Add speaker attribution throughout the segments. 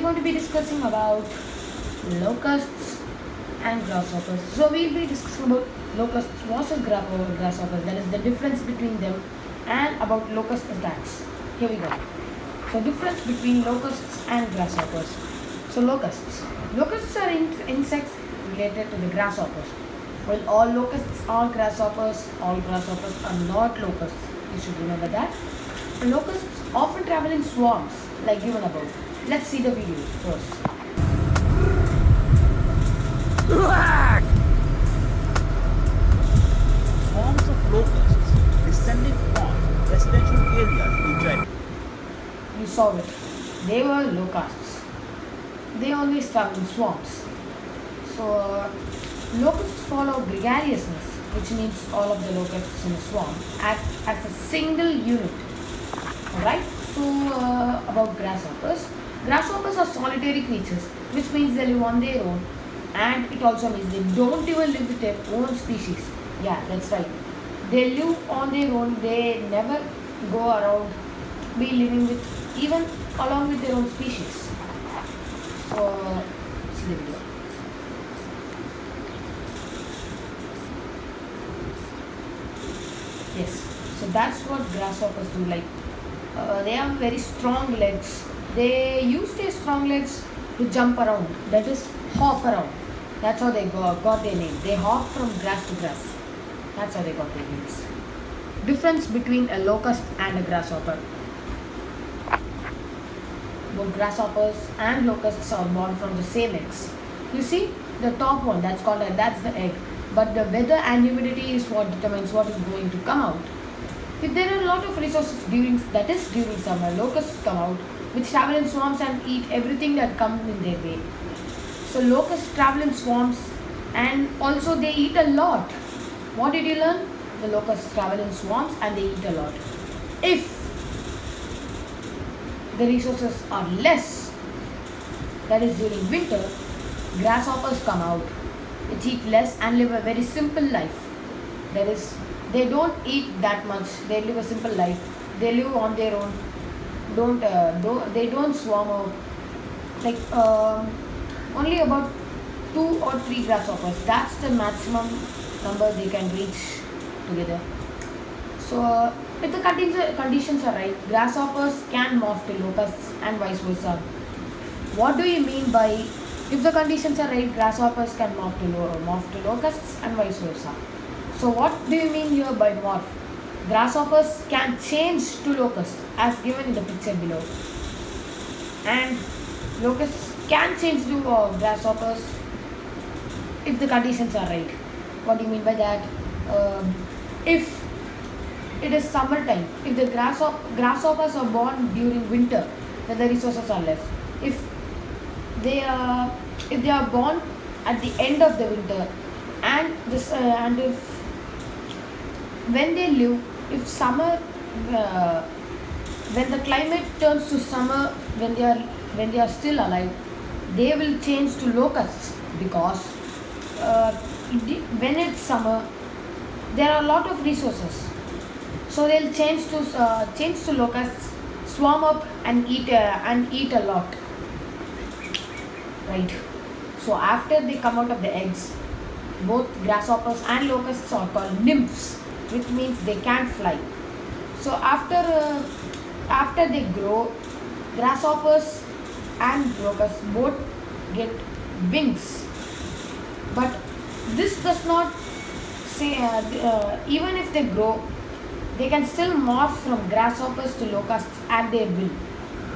Speaker 1: going to be discussing about locusts and grasshoppers. So we'll be discussing about locusts versus grasshoppers. That is the difference between them, and about locust attacks. Here we go. So difference between locusts and grasshoppers. So locusts are insects related to the grasshoppers. Well, all locusts are grasshoppers. All grasshoppers are not locusts. You should remember that. The locusts often travel in swarms, like given above. Let's see the video first.
Speaker 2: Swarms of locusts descending on residential areas in Jaipur.
Speaker 1: You saw it. They were locusts. They always travel in swarms. So, locusts follow gregariousness, which means all of the locusts in a swarm act as a single unit. Alright? So, about grasshoppers. Grasshoppers are solitary creatures, which means they live on their own, and it also means they don't even live with their own species. Yeah, that's right. They live on their own, they never go around be living with even along with their own species. So, see the video. Yes, so that's what grasshoppers do. Like, they have very strong legs. They use their strong legs to jump around. That is, hop around. That's how they got their name. They hop from grass to grass. That's how they got their names. Difference between a locust and a grasshopper. Both grasshoppers and locusts are born from the same eggs. You see, the top one, that's the egg. But the weather and humidity is what determines what is going to come out. If there are a lot of resources during summer, locusts come out, which travel in swarms and eat everything that comes in their way. So locusts travel in swarms, and also they eat a lot. What did you learn? The locusts travel in swarms and they eat a lot. If the resources are less, that is during winter, grasshoppers come out, which eat less and live a very simple life. That is, they don't eat that much. They live a simple life. They live on their own. They don't swarm out. Like only about 2 or 3 grasshoppers. That's the maximum number they can reach together. So if the conditions are right, grasshoppers can morph to locusts and vice versa. What do you mean by if the conditions are right, grasshoppers can morph to locusts and vice versa? So what do you mean here by morph? Grasshoppers can change to locusts as given in the picture below, and locusts can change to grasshoppers if the conditions are right. What do you mean by that? If it is summertime, if the grasshoppers are born during winter, then the resources are less. If they are born at the end of the winter, and if when they live, if summer when the climate turns to summer, when they are still alive, they will change to locusts, because when it's summer there are a lot of resources, so they'll change to locusts, swarm up and eat a lot, right? So after they come out of the eggs, both grasshoppers and locusts are called nymphs, which means they can't fly. So after they grow, grasshoppers and locusts both get wings. But this does not say even if they grow, they can still morph from grasshoppers to locusts at their will.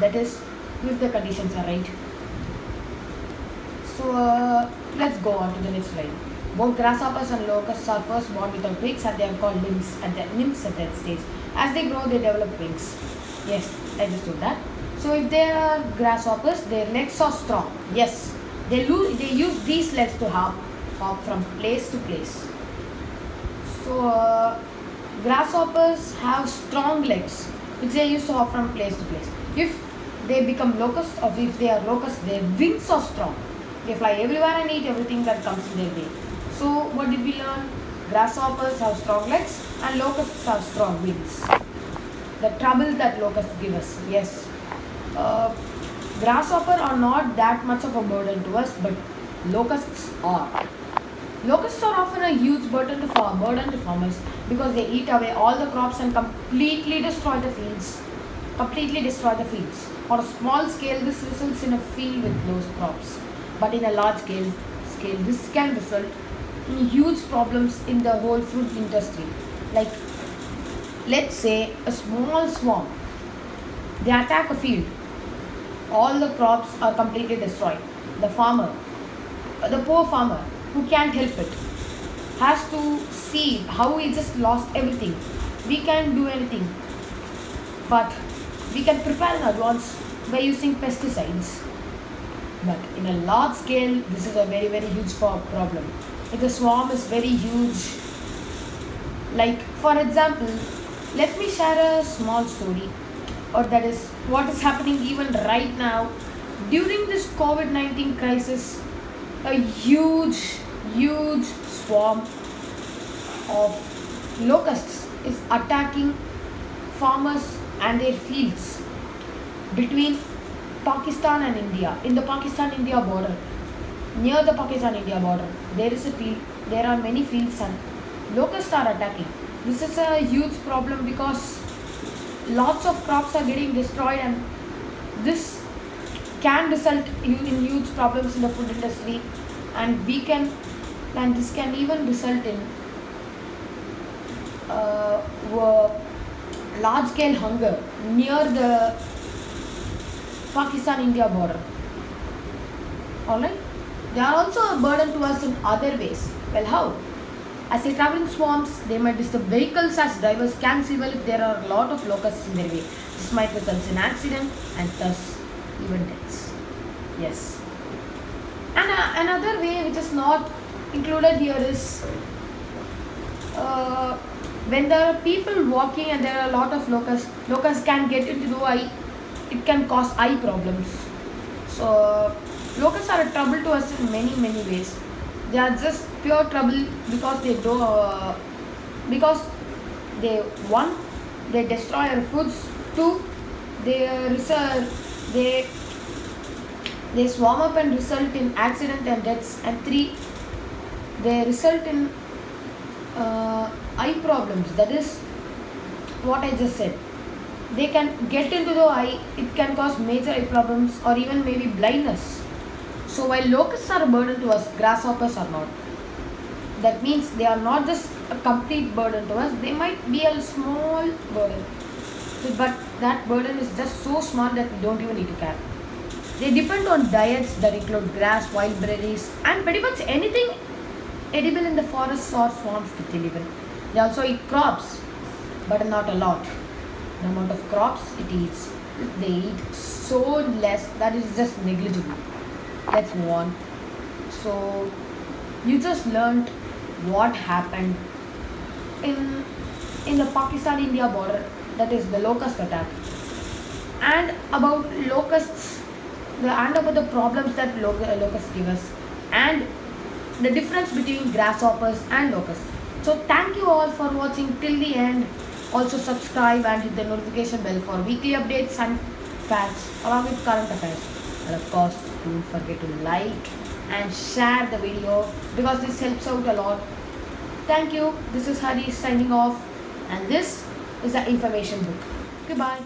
Speaker 1: That is, if the conditions are right. So let's go on to the next slide. Both grasshoppers and locusts are first born without wings, and they are called nymphs at that stage. As they grow, they develop wings. Yes, I just told that. So if they are grasshoppers, their legs are strong. Yes, they use these legs to hop from place to place. So grasshoppers have strong legs, which they use to hop from place to place. If they become locusts, or if they are locusts, their wings are strong. They fly everywhere and eat everything that comes in their way. So what did we learn? Grasshoppers have strong legs and locusts have strong wings. The trouble that locusts give us. Yes. Grasshopper are not that much of a burden to us, but locusts are. Locusts are often a huge burden to farmers because they eat away all the crops and completely destroy the fields. Completely destroy the fields. On a small scale, this results in a field with low crops, but in a large scale, this can result in huge problems in the whole fruit industry. Like, let's say a small swarm, they attack a field, all the crops are completely destroyed. The farmer, the poor farmer who can't help it, has to see how he just lost everything. We can't do anything, but we can prepare in advance by using pesticides. But in a large scale, this is a very huge problem. If the swarm is very huge, like for example, let me share a small story, or that is what is happening even right now during this COVID-19 crisis. A huge swarm of locusts is attacking farmers and their fields between Pakistan and India. In the Pakistan-India border, near the Pakistan-India border, there is a field. There are many fields and locusts are attacking. This is a huge problem because lots of crops are getting destroyed, and this can result in huge problems in the food industry, and this can even result in large scale hunger near the Pakistan India border. Alright? They are also a burden to us in other ways. Well, how? As they travel in swarms, they might disturb vehicles as drivers can see well if there are a lot of locusts in their way. This might result in accident and thus even deaths. Yes. And another way which is not included here is when there are people walking and there are a lot of locusts can get into the eye. It can cause eye problems. So locusts are a trouble to us in many ways. They are just pure trouble because they do because they one they destroy our foods. Two, they they swarm up and result in accident and deaths. And three, they result in eye problems. That is what I just said. They can get into the eye, it can cause major eye problems or even maybe blindness. So while locusts are a burden to us, grasshoppers are not. That means they are not just a complete burden to us, they might be a small burden. But that burden is just so small that we don't even need to care. They depend on diets that include grass, wild berries, and pretty much anything edible in the forests or swamps that they live in. They also eat crops, but not a lot. The amount of crops it eats, they eat so less that is just negligible. Let's move on. So you just learned what happened in the Pakistan-India border, that is the locust attack, and about locusts, and about the problems that locusts give us, and the difference between grasshoppers and locusts. So thank you all for watching till the end. Also subscribe and hit the notification bell for weekly updates and facts along with current affairs. And of course, don't forget to like and share the video because this helps out a lot. Thank you. This is Hari signing off, and this is the information book. Goodbye.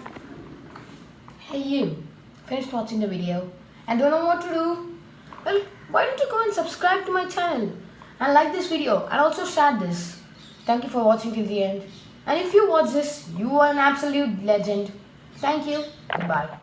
Speaker 1: Hey you, finished watching the video and don't know what to do? Well, why don't you go and subscribe to my channel and like this video and also share this. Thank you for watching till the end. And if you watch this, you are an absolute legend. Thank you. Goodbye.